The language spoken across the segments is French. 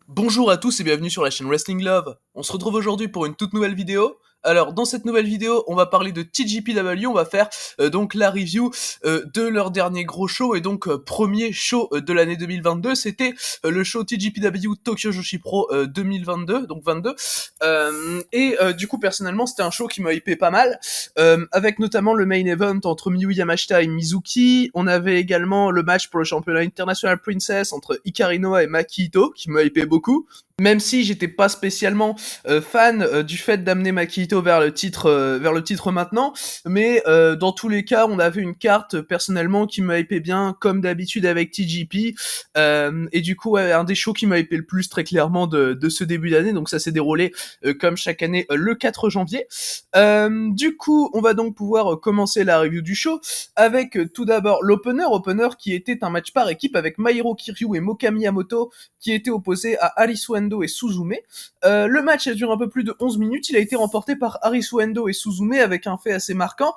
Bonjour à tous et bienvenue sur la chaîne Wrestling Love. On se retrouve aujourd'hui pour une toute nouvelle vidéo. Alors dans cette nouvelle vidéo, on va parler de TJPW, on va faire donc la review de leur dernier gros show et donc premier show de l'année 2022, c'était le show TJPW Tokyo Joshi Pro 2022, donc 22. Du coup personnellement, c'était un show qui m'a hypé pas mal, avec notamment le main event entre Miyu Yamashita et Mizuki. On avait également le match pour le championnat International Princess entre Hikari Noa et Maki Ito, qui m'a hypé beaucoup. Même si j'étais pas spécialement fan du fait d'amener Makito vers le titre maintenant, mais dans tous les cas, on avait une carte personnellement qui m'a hypé bien, comme d'habitude avec TJP, et du coup, ouais, un des shows qui m'a hypé le plus très clairement de ce début d'année. Donc ça s'est déroulé comme chaque année le 4 janvier. Du coup, on va donc pouvoir commencer la review du show avec tout d'abord l'opener qui était un match par équipe avec Mairo Kiryu et Mokami Yamoto qui étaient opposés à Arisu Endo et Suzume. Le match a duré un peu plus de 11 minutes, il a été remporté par Arisu Endo et Suzume avec un fait assez marquant,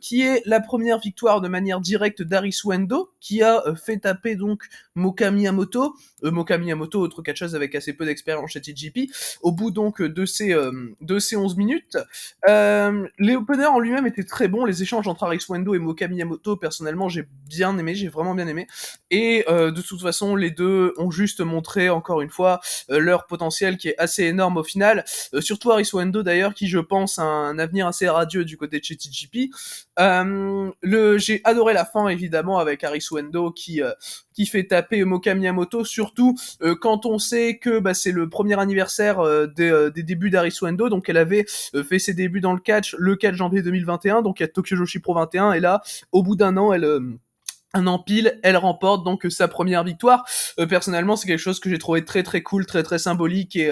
qui est la première victoire de manière directe d'Arisu Endo, qui a fait taper donc Mokami Yamoto. Mokami Yamoto, autre catcheuse avec assez peu d'expérience chez TJP, au bout donc de ces 11 minutes. Les openers en lui-même étaient très bons, les échanges entre Arisu Endo et Mokami Yamoto, personnellement j'ai bien aimé, j'ai vraiment bien aimé, et de toute façon les deux ont juste montré encore une fois leur potentiel qui est assez énorme au final, surtout Arisu Endo d'ailleurs qui je pense a un avenir assez radieux du côté de chez TJP. J'ai adoré la fin évidemment avec Arisu Endo qui fait taper Mokami Yamoto, surtout quand on sait que c'est le premier anniversaire des débuts d'Arisu Endo, donc elle avait fait ses débuts dans le 4 janvier 2021, donc à Tokyo Joshi Pro 21, et là, au bout d'un an, un an pile, elle remporte donc sa première victoire. Personnellement, c'est quelque chose que j'ai trouvé très très cool, très très symbolique, et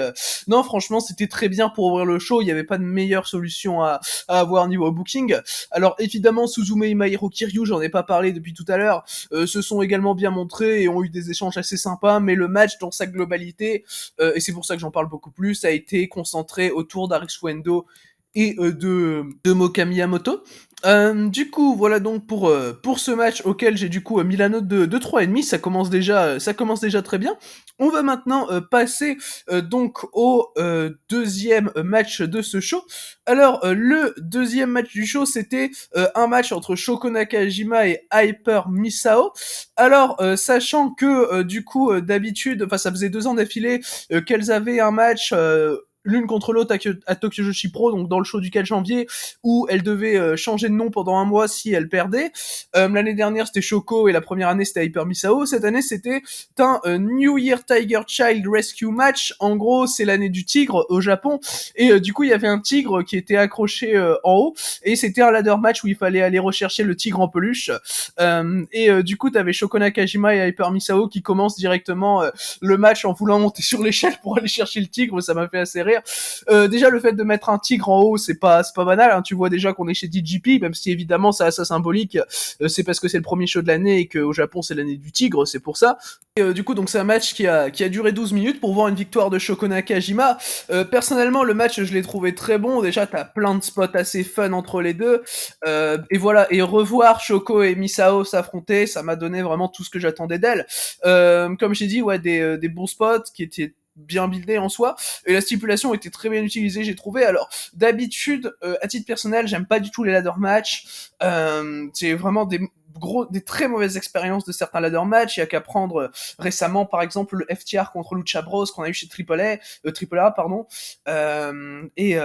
non, franchement, c'était très bien pour ouvrir le show. Il n'y avait pas de meilleure solution à avoir niveau booking. Alors évidemment, Suzume et Mairo Kiryu, j'en ai pas parlé depuis tout à l'heure, se sont également bien montrés et ont eu des échanges assez sympas, mais le match dans sa globalité, et c'est pour ça que j'en parle beaucoup plus, a été concentré autour d'Arisu Endo et de Mokami Yamoto. Du coup, voilà donc pour ce match auquel j'ai du coup mis la note de 3,5, ça commence déjà très bien. On va maintenant passer donc au deuxième match de ce show. Alors, le deuxième match du show, c'était un match entre Shoko Nakajima et Hyper Misao. Alors, sachant que du coup, d'habitude, enfin ça faisait 2 ans d'affilée qu'elles avaient un match l'une contre l'autre à Tokyo Joshi Pro, donc dans le show du 4 janvier, où elle devait changer de nom pendant un mois si elle perdait. L'année dernière, c'était Shoko, et la première année, c'était Hyper Misao. Cette année, c'était un New Year Tiger Child Rescue Match. En gros, c'est l'année du tigre au Japon, et du coup, il y avait un tigre qui était accroché en haut, et c'était un ladder match où il fallait aller rechercher le tigre en peluche. Du coup, t'avais Shoko Nakajima et Hyper Misao qui commencent directement le match en voulant monter sur l'échelle pour aller chercher le tigre. Ça m'a fait assez rire. Déjà, le fait de mettre un tigre en haut, c'est pas banal, hein. Tu vois déjà qu'on est chez DJP, même si évidemment ça a sa symbolique, c'est parce que c'est le premier show de l'année et qu'au Japon c'est l'année du tigre, c'est pour ça. Et du coup, donc c'est un match qui a duré 12 minutes pour voir une victoire de Shoko Nakajima. Personnellement, le match, je l'ai trouvé très bon. Déjà, t'as plein de spots assez fun entre les deux. Et voilà, et revoir Shoko et Misao s'affronter, ça m'a donné vraiment tout ce que j'attendais d'elle. Comme j'ai dit, ouais, des bons spots qui étaient bien buildés en soi, et la stipulation était très bien utilisée, j'ai trouvé. Alors d'habitude, à titre personnel, j'aime pas du tout les ladder match. C'est vraiment des très mauvaises expériences de certains ladder match. Il y a qu'à prendre récemment par exemple le FTR contre Lucha Bros qu'on a eu chez Triple A, pardon. Et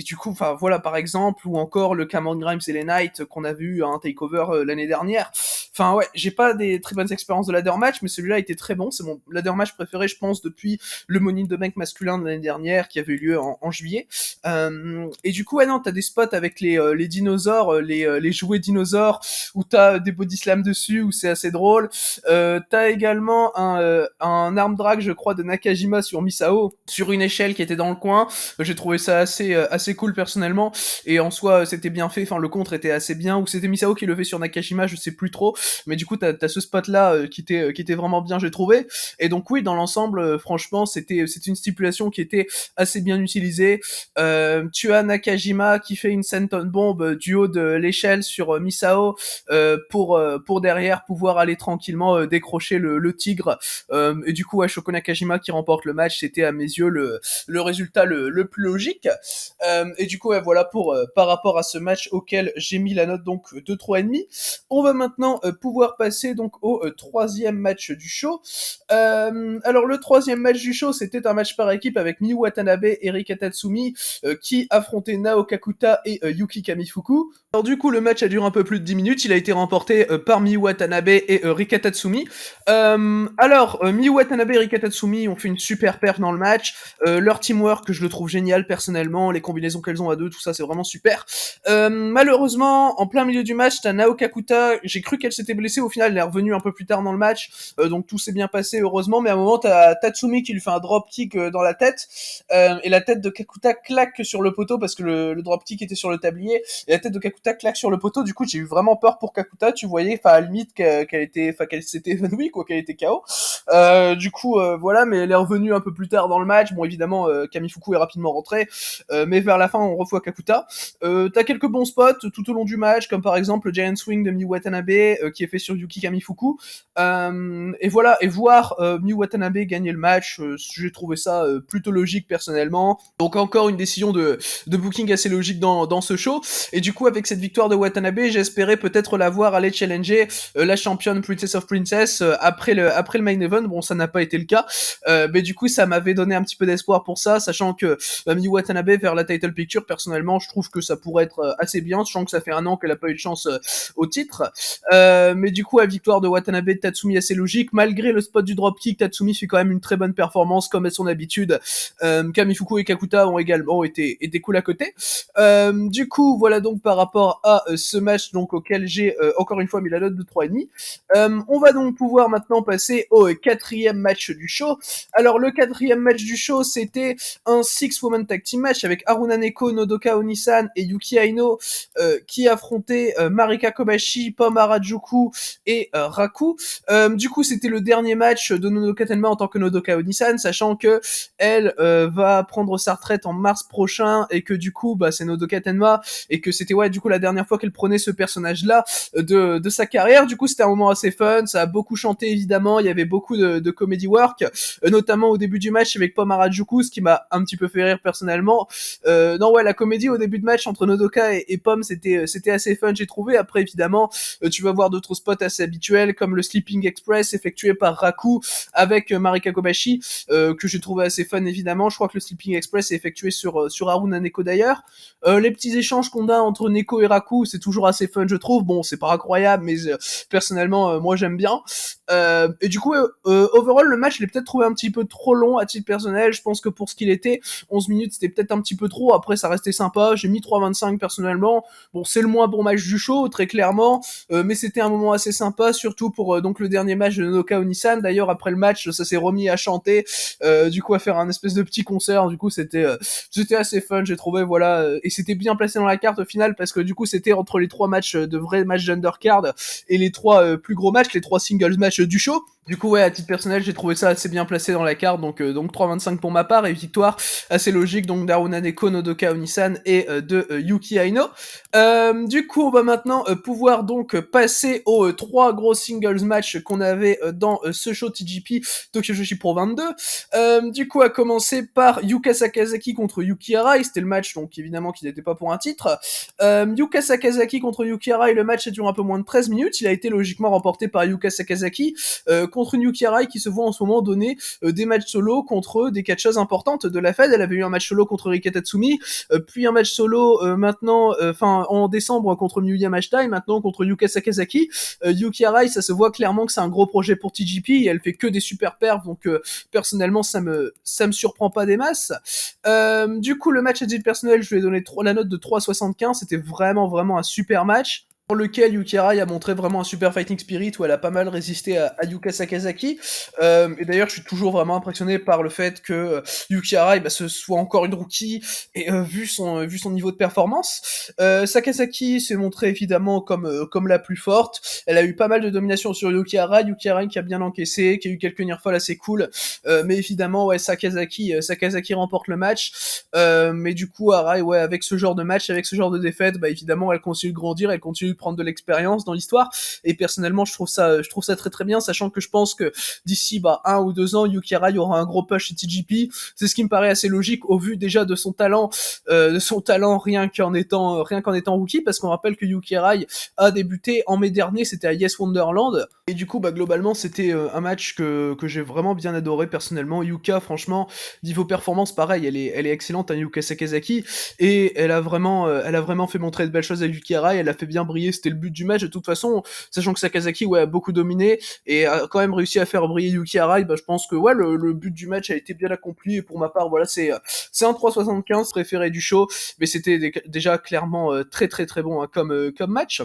du coup, enfin voilà, par exemple, ou encore le Cameron Grimes et les Knights qu'on a vu à un takeover l'année dernière. Enfin ouais, j'ai pas des très bonnes expériences de ladder match, mais celui-là était très bon. C'est mon ladder match préféré, je pense, depuis le Money in the Bank masculin de l'année dernière qui avait eu lieu en juillet. Et du coup, ouais, non, t'as des spots avec les dinosaures, les jouets dinosaures, où t'as des body slams dessus, où c'est assez drôle. T'as également un arm drag, je crois, de Nakajima sur Misao, sur une échelle qui était dans le coin. J'ai trouvé ça assez cool personnellement, et en soi, c'était bien fait. Enfin, le contre était assez bien, ou c'était Misao qui le fait sur Nakajima, je sais plus trop. mais du coup t'as ce spot là qui était vraiment bien, j'ai trouvé. Et donc oui, dans l'ensemble, franchement, c'était une stipulation qui était assez bien utilisée. Tu as Nakajima qui fait une senton bomb du haut de l'échelle sur Misao pour derrière pouvoir aller tranquillement décrocher le tigre. Et du coup, Shoko Nakajima qui remporte le match, c'était à mes yeux le résultat le plus logique. Et du coup, ouais, voilà pour par rapport à ce match auquel j'ai mis la note donc de 3,5. On va maintenant pouvoir passer donc au troisième match du show. Alors le troisième match du show, c'était un match par équipe avec Miyu Watanabe et Rika Tatsumi qui affrontaient Nao Kakuta et Yuki Kamifuku. Alors du coup, le match a duré un peu plus de 10 minutes. Il a été remporté par Miyu Watanabe et Rika Tatsumi. Miyu Watanabe et Rika Tatsumi ont fait une super perf dans le match. Leur teamwork, je le trouve génial personnellement. Les combinaisons qu'elles ont à deux, tout ça, c'est vraiment super. Malheureusement, en plein milieu du match, t'as Nao Kakuta. J'ai cru qu'elle s'était blessée. Au final, elle est revenue un peu plus tard dans le match. Donc tout s'est bien passé, heureusement. Mais à un moment, t'as Tatsumi qui lui fait un drop kick dans la tête. Et la tête de Kakuta claque sur le poteau parce que le drop kick était sur le tablier. Et la tête de Kakuta claque sur le poteau. Du coup, j'ai eu vraiment peur pour Kakuta. Tu voyais, à la limite, qu'elle s'était évanouie, quoi, qu'elle était KO. Du coup, voilà, mais elle est revenue un peu plus tard dans le match. Bon, évidemment, Kamifuku est rapidement rentré. Mais vers la fin, on revoit Kakuta. T'as quelques bons spots tout au long du match, comme par exemple le Giant Swing de Miyu Watanabe, qui est fait sur Yuki Kamifuku. Et voilà, et voir Miyu Watanabe gagner le match, j'ai trouvé ça plutôt logique personnellement. Donc encore une décision de booking assez logique dans ce show. Et du coup, avec cette victoire de Watanabe, j'espérais peut-être la voir aller challenger la championne Princess of Princess après le main event. Bon, ça n'a pas été le cas, mais du coup, ça m'avait donné un petit peu d'espoir pour ça, sachant que Miyu Watanabe vers la title picture, personnellement, je trouve que ça pourrait être assez bien, sachant que ça fait un an qu'elle a pas eu de chance au titre. Mais du coup, la victoire de Watanabe et de Tatsumi assez logique. Malgré le spot du dropkick, Tatsumi fait quand même une très bonne performance, comme à son habitude. Kamifuku et Kakuta ont également été cool à côté. Du coup, voilà donc par rapport à ce match donc auquel j'ai encore une fois mis la note de 3,5. On va donc pouvoir maintenant passer au quatrième match du show. Alors le quatrième match du show, c'était un 6-woman tag team match avec Haruna Neko, Nodoka Onisan et Yuki Aino qui affrontaient Marika Kobashi, Pom Harajuku et Raku. Du coup, c'était le dernier match de Nodoka Tenma en tant que Nodoka Onisan, sachant que elle va prendre sa retraite en mars prochain et que du coup, c'est Nodoka Tenma et que c'était du coup la dernière fois qu'elle prenait ce personnage-là de sa carrière. Du coup, c'était un moment assez fun, ça a beaucoup chanté évidemment, il y avait beaucoup de comedy work, notamment au début du match avec Pom Harajuku, ce qui m'a un petit peu fait rire personnellement. Non ouais, la comédie au début de match entre Nodoka et Pom, c'était assez fun, j'ai trouvé. Après évidemment, tu vas voir d'autres spots assez habituels comme le Sleeping Express effectué par Raku avec Marika Kobashi, que j'ai trouvé assez fun évidemment. Je crois que le Sleeping Express est effectué sur Haruna Neko d'ailleurs. Les petits échanges qu'on a entre Neko et Raku, c'est toujours assez fun, je trouve. Bon, c'est pas incroyable, mais personnellement, moi j'aime bien. Et du coup, overall, le match, je l'ai peut-être trouvé un petit peu trop long à titre personnel. Je pense que pour ce qu'il était, 11 minutes, c'était peut-être un petit peu trop. Après, ça restait sympa. J'ai mis 3,25 personnellement. Bon, c'est le moins bon match du show, très clairement. Mais c'était un moment assez sympa, surtout pour donc le dernier match de Nodoka Onisan. D'ailleurs, après le match, ça s'est remis à chanter. Du coup, à faire un espèce de petit concert. Du coup, c'était assez fun, j'ai trouvé, voilà. Et c'était bien placé dans la carte au final, parce que du coup, c'était entre les 3 matchs de vrais matchs d'undercard et les 3 plus gros matchs, les 3 singles matchs du show. Du coup, ouais, à titre personnel, j'ai trouvé ça assez bien placé dans la carte, donc 3,25 pour ma part, et victoire assez logique, donc d'Haruna Neko, Nodoka Onisan et de Yuki Aino. Du coup, on va maintenant pouvoir donc passer aux 3 gros singles matchs qu'on avait dans ce show TGP Tokyo Joshi Pro 22. Du coup, à commencer par Yuka Sakazaki contre Yuki Arai, c'était le match, donc évidemment qui n'était pas pour un titre. Yuka Sakazaki contre Yuki Arai, le match a duré un peu moins de 13 minutes, il a été logiquement remporté par Yuka Sakazaki, contre une Yuki Arai qui se voit en ce moment donner des matchs solo contre des catcheuses importantes de la Fed. Elle avait eu un match solo contre Rika Tatsumi, puis un match solo maintenant, en décembre contre Miyu Yamashita, et maintenant contre Yuka Sakazaki. Yuki Arai, ça se voit clairement que c'est un gros projet pour TGP, et elle fait que des super perfs, donc personnellement ça me surprend pas des masses. Du coup, le match à titre personnel, je lui ai donné la note de 3,75, c'était vraiment un super match. pour lequel Yuki Arai a montré vraiment un super fighting spirit où elle a pas mal résisté à Yuka Sakazaki. Et d'ailleurs, je suis toujours vraiment impressionné par le fait que Yuki Arai ce soit encore une rookie et vu son niveau de performance. Sakazaki s'est montrée évidemment comme la plus forte. Elle a eu pas mal de domination sur Yuki Arai qui a bien encaissé, qui a eu quelques nearfalls assez cool. Mais évidemment, ouais, Sakazaki remporte le match. Mais du coup, Arai, ouais, avec ce genre de match, avec ce genre de défaite, évidemment, elle continue de grandir, elle continue de prendre de l'expérience dans l'histoire. Et personnellement, je trouve ça très très bien, sachant que je pense que d'ici 1 ou 2 ans, Yuki Arai aura un gros push chez TJP. C'est ce qui me paraît assez logique au vu déjà de son talent rien qu'en étant rookie, parce qu'on rappelle que Yuki Arai a débuté en mai dernier, c'était à Yes Wonderland. Et du coup, globalement, c'était un match que j'ai vraiment bien adoré personnellement. Yuka, franchement, niveau performance, pareil, elle est excellente, Yuka Sakazaki, et elle a vraiment fait montrer de belles choses à Yuki Arai, elle a fait bien briller, c'était le but du match de toute façon, sachant que Sakazaki, ouais, a beaucoup dominé, et a quand même réussi à faire briller Yuki Arai, je pense que, ouais, le but du match a été bien accompli, et pour ma part, voilà, c'est un 3,75 préféré du show, mais c'était déjà clairement très très très bon comme match.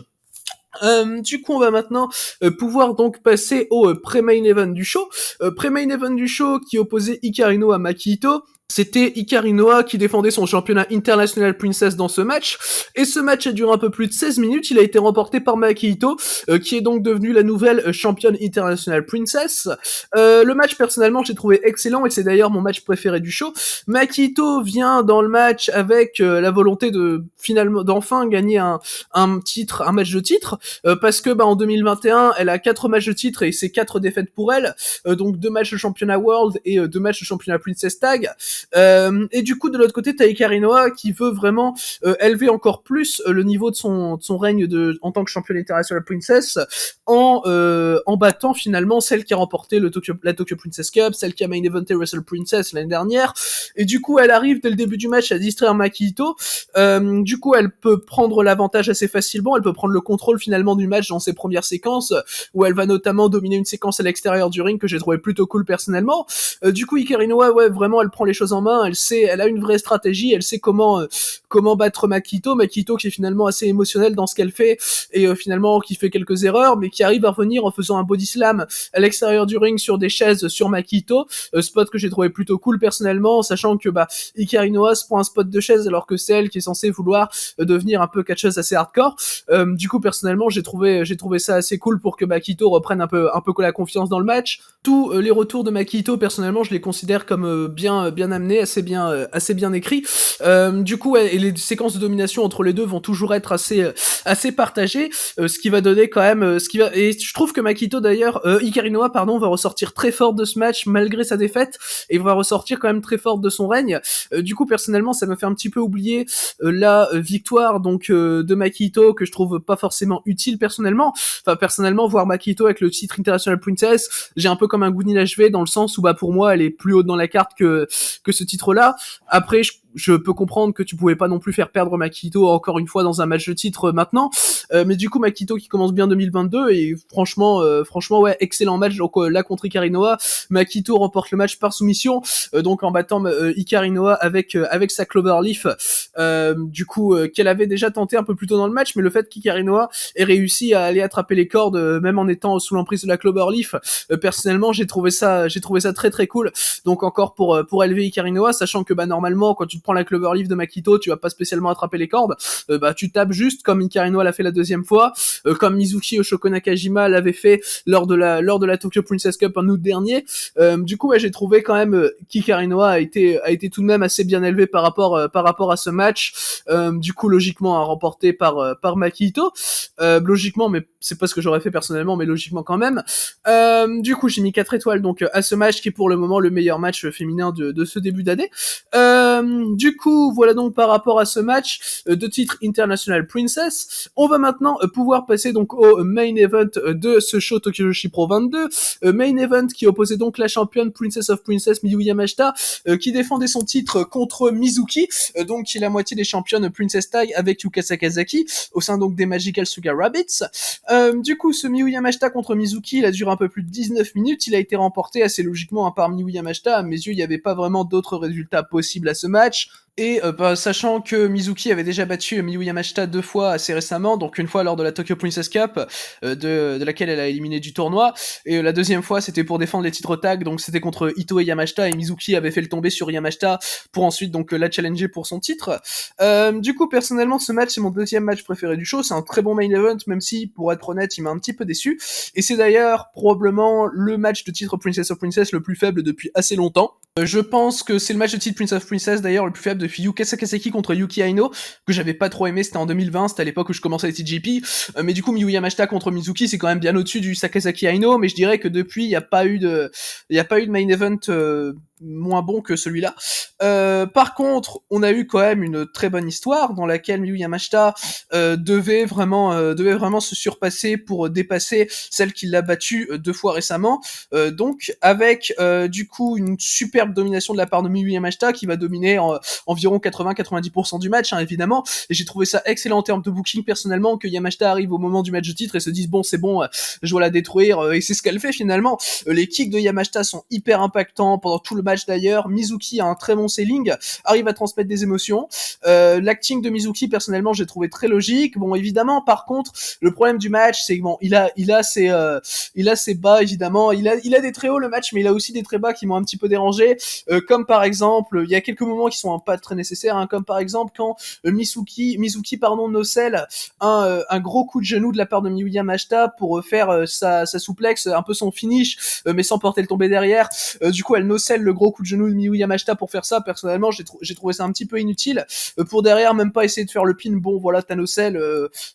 Du coup, on va maintenant pouvoir donc passer au pré-main event du show. Pré-main event du show qui opposait Hikaru Noa à Maki Ito. C'était Hikaru Noa qui défendait son championnat International Princess dans ce match. Et ce match a duré un peu plus de 16 minutes. Il a été remporté par Maki Ito, qui est donc devenue la nouvelle championne International Princess. Le match, personnellement, j'ai trouvé excellent et c'est d'ailleurs mon match préféré du show. Maki Ito vient dans le match avec la volonté de finalement d'enfin gagner un match de titre. Parce que en 2021, elle a 4 matchs de titre et c'est 4 défaites pour elle, donc 2 matchs de championnat World et 2 matchs de championnat Princess Tag. Et du coup, de l'autre côté, t'as Hikaru Noa qui veut vraiment élever encore plus le niveau de son règne en tant que championne international Princess en battant finalement celle qui a remporté la Tokyo Princess Cup, celle qui a main eventé Wrestle Princess l'année dernière. Et du coup, elle arrive dès le début du match à distraire Maki Ito. Du coup, elle peut prendre l'avantage assez facilement, elle peut prendre le contrôle finalement du match dans ses premières séquences, où elle va notamment dominer une séquence à l'extérieur du ring que j'ai trouvé plutôt cool personnellement. Du coup, Hikaru Noa, ouais, vraiment, elle prend les choses en main, elle a une vraie stratégie, elle sait comment battre Makito qui est finalement assez émotionnel dans ce qu'elle fait, et finalement qui fait quelques erreurs, mais qui arrive à revenir en faisant un body slam à l'extérieur du ring sur des chaises sur Makito, spot que j'ai trouvé plutôt cool personnellement, sachant que Hikaru Noa se prend un spot de chaise alors que c'est elle qui est censée vouloir devenir un peu catcheuse assez hardcore. Du coup, personnellement, j'ai trouvé ça assez cool pour que Makito reprenne un peu la confiance dans le match. Tous les retours de Makito, personnellement, je les considère comme bien amenés, assez bien écrits. Du coup, ouais, et les séquences de domination entre les deux vont toujours être assez partagées, ce qui va donner quand même, et je trouve que Makito d'ailleurs, Hikaru Noa, pardon, va ressortir très forte de ce match malgré sa défaite et va ressortir quand même très forte de son règne. Du coup, personnellement, ça me fait un petit peu oublier la victoire donc de Makito que je trouve pas forcément utile personnellement. Enfin, personnellement, voir Makito avec le titre International Princess, j'ai un peu comme un goût inachevé dans le sens où pour moi, elle est plus haute dans la carte que ce titre-là. Après, je peux comprendre que tu pouvais pas non plus faire perdre Makito encore une fois dans un match de titre maintenant, mais du coup Makito qui commence bien 2022 et franchement ouais, excellent match donc là contre Hikaru Noa. Makito remporte le match par soumission, donc en battant Hikaru Noa avec sa Cloverleaf, du coup qu'elle avait déjà tenté un peu plus tôt dans le match, mais le fait qu'Hikaru Noa ait réussi à aller attraper les cordes même en étant sous l'emprise de la Cloverleaf, personnellement j'ai trouvé ça très très cool. Donc encore pour élever Hikaru Noa, sachant que normalement quand tu prends la Cloverleaf de Makito, tu vas pas spécialement attraper les cordes, tu tapes juste comme Hikaru Noa l'a fait la deuxième fois, comme Mizuki Oshoko Nakajima l'avait fait lors de la Tokyo Princess Cup en août dernier. Du coup, j'ai trouvé quand même qu'Hikaru Noa a été tout de même assez bien élevé par rapport à ce match. Du coup, logiquement, remporté par Makito. Logiquement, mais c'est pas ce que j'aurais fait personnellement, mais logiquement quand même. Du coup, j'ai mis 4 étoiles donc à ce match qui est pour le moment le meilleur match féminin de ce début d'année. Du coup, voilà donc par rapport à ce match de titre International Princess. On va maintenant pouvoir passer donc au main event de ce show Tokyo Joshi Pro 22. Main event qui opposait donc la championne Princess of Princess Miyu Yamashita qui défendait son titre contre Mizuki, donc qui est la moitié des championnes Princess Tag avec Yuka Sakazaki au sein donc des Magical Sugar Rabbits. Du coup, ce Miyu Yamashita contre Mizuki, il a duré un peu plus de 19 minutes, il a été remporté assez logiquement par Miyu Yamashita. À mes yeux, il n'y avait pas vraiment d'autres résultats possibles à ce match. Et sachant que Mizuki avait déjà battu Miyu Yamashita 2 fois assez récemment, donc une fois lors de la Tokyo Princess Cup, de laquelle elle a éliminé du tournoi, et la deuxième fois c'était pour défendre les titres tag, donc c'était contre Ito et Yamashita, et Mizuki avait fait le tomber sur Yamashita pour ensuite donc la challenger pour son titre. Du coup, personnellement, ce match c'est mon deuxième match préféré du show, c'est un très bon main event, même si, pour être honnête, il m'a un petit peu déçu, et c'est d'ailleurs probablement le match de titre Princess of Princess le plus faible depuis assez longtemps. Je pense que c'est le match de titre Prince of Princess d'ailleurs le plus faible depuis Yuka Sakazaki contre Yuki Aino, que j'avais pas trop aimé, c'était en 2020, c'était à l'époque où je commençais les TGP, mais du coup Miyu Yamashita contre Mizuki c'est quand même bien au-dessus du Sakazaki Aino, mais je dirais que depuis il y a pas eu de main event moins bon que celui-là. Par contre, on a eu quand même une très bonne histoire dans laquelle Miyu Yamashita devait vraiment se surpasser pour dépasser celle qui l'a battue 2 fois récemment. Donc avec du coup une superbe domination de la part de Miyu Yamashita qui va dominer environ 80-90% du match, hein, évidemment. Et j'ai trouvé ça excellent en termes de booking personnellement, que Yamashita arrive au moment du match de titre et se dise bon c'est bon, je dois la détruire, et c'est ce qu'elle fait finalement. Les kicks de Yamashita sont hyper impactants pendant tout le match d'ailleurs. Mizuki a un très bon selling, arrive à transmettre des émotions. L'acting de Mizuki personnellement j'ai trouvé très logique. Bon évidemment par contre le problème du match c'est que bon il a ses bas évidemment, il a des très hauts le match mais il a aussi des très bas qui m'ont un petit peu dérangé, comme par exemple il y a quelques moments qui sont pas très nécessaires, hein, comme par exemple quand Mizuki nocelle un gros coup de genou de la part de Miyu Yamashita pour faire sa souplex, un peu son finish, mais sans porter le tomber derrière. Du coup elle nocelle le gros coup de genou de Miyu Yamashita pour faire ça. Personnellement j'ai trouvé ça un petit peu inutile, pour derrière même pas essayer de faire le pin. Bon voilà ta nocelle,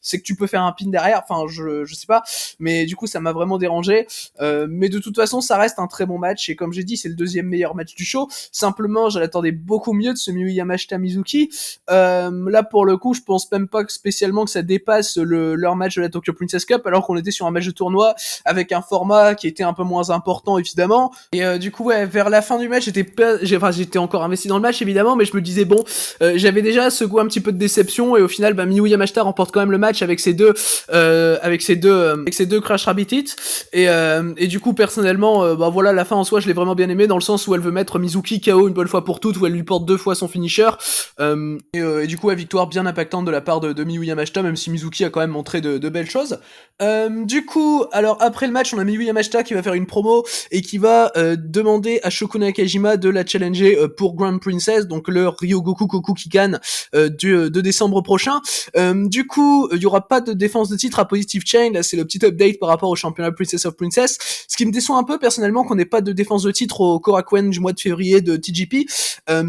c'est que tu peux faire un pin derrière, enfin je sais pas, mais du coup ça m'a vraiment dérangé. Mais de toute façon ça reste un très bon match, et comme j'ai dit c'est le deuxième meilleur match du show. Simplement je l'attendais beaucoup mieux de ce Miyu Yamashita Mizuki. Là pour le coup je pense même pas que spécialement que ça dépasse leur match de la Tokyo Princess Cup, alors qu'on était sur un match de tournoi avec un format qui était un peu moins important évidemment. Et du coup ouais, vers la fin du match j'étais encore investi dans le match évidemment, mais je me disais bon, j'avais déjà ce goût un petit peu de déception, et au final Miyu Yamashita remporte quand même le match avec ses deux Crash Rabbit Hits. Et du coup personnellement voilà, la fin en soi je l'ai vraiment bien aimé, dans le sens où elle veut mettre Mizuki KO une bonne fois pour toutes, où elle lui porte 2 fois son finisher, et du coup la victoire bien impactante de la part de Miyu Yamashita, même si Mizuki a quand même montré de belles choses. Du coup alors après le match on a Miyu Yamashita qui va faire une promo et qui va demander à Shoko Nakajima de la challenger pour Grand Princess, donc le Ryogoku Kokukikan de décembre prochain. Du coup il y aura pas de défense de titre à Positive Chain, là c'est le petit update par rapport au championnat Princess of Princess, ce qui me déçoit un peu personnellement qu'on n'ait pas de défense de titre au Korakuen du mois de février de TGP,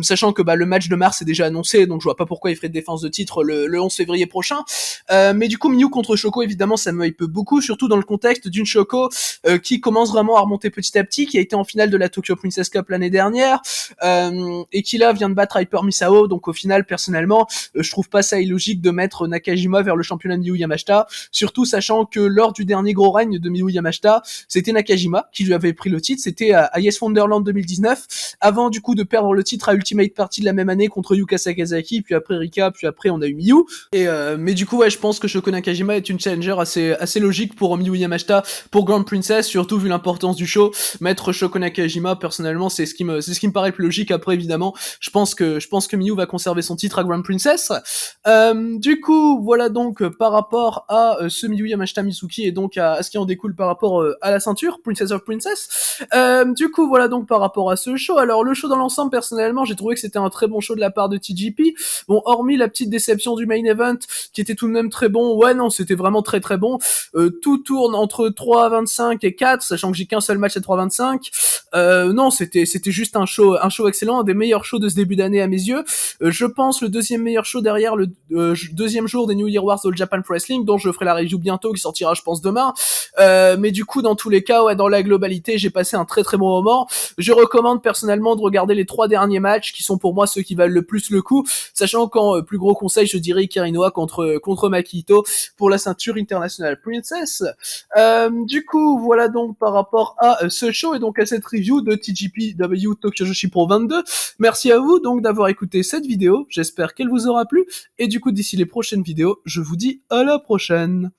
sachant que le match de mars est déjà annoncé, donc je vois pas pourquoi il ferait de défense de titre le 11 février prochain. Mais du coup Miyu contre Shoko évidemment ça me hype beaucoup, surtout dans le contexte d'une Shoko qui commence vraiment à remonter petit à petit, qui a été en finale de la Tokyo Princess Cup l'année dernière, et qui là vient de battre Hyper Misao. Donc au final personnellement je trouve pas ça illogique de mettre Nakajima vers le championnat de Miyu Yamashita, surtout sachant que lors du dernier gros règne de Miyu Yamashita c'était Nakajima qui lui avait pris le titre, c'était à Yes Wonderland 2019, avant du coup de perdre le titre à Ultimate Party de la même année contre Yuka Sakazaki, puis après Rika, puis après on a eu Miyu. Et mais du coup ouais, je pense que Shoko Nakajima est une challenger assez logique pour Miyu Yamashita pour Grand Princess, surtout vu l'importance du show. Mettre Shoko Nakajima personnellement c'est ce qui me paraît le plus logique. Après évidemment je pense que Miyu va conserver son titre à Grand Princess. Du coup voilà donc par rapport à ce Miyu Yamashita Mizuki, et donc à ce qui en découle par rapport à la ceinture Princess of Princess. Du coup voilà donc par rapport à ce show. Alors le show dans l'ensemble personnellement j'ai trouvé que c'était un très bon show de la part de TGP. Bon, hormis la petite déception du main event qui était tout de même très bon, ouais non c'était vraiment très très bon. Tout tourne entre 3,25 et 4, sachant que j'ai qu'un seul match à 3,25. Non c'était juste un show excellent, un des meilleurs shows de ce début d'année à mes yeux. Je pense le deuxième meilleur show derrière le deuxième jour des New Year Wars All Japan Pro Wrestling, dont je ferai la review bientôt, qui sortira je pense demain. Mais du coup dans tous les cas ouais, dans la globalité j'ai passé un très très bon moment. Je recommande personnellement de regarder les 3 derniers matchs qui sont pour moi ceux qui valent le plus le coup, sachant qu'en plus gros conseil je dirais Kirinoa contre Makito pour la ceinture International Princess. Du coup voilà donc par rapport à ce show et donc à cette review de TGPW Tokyo Joshi Pro 22. Merci à vous donc d'avoir écouté cette vidéo, j'espère qu'elle vous aura plu, et du coup d'ici les prochaines vidéos je vous dis à la prochaine.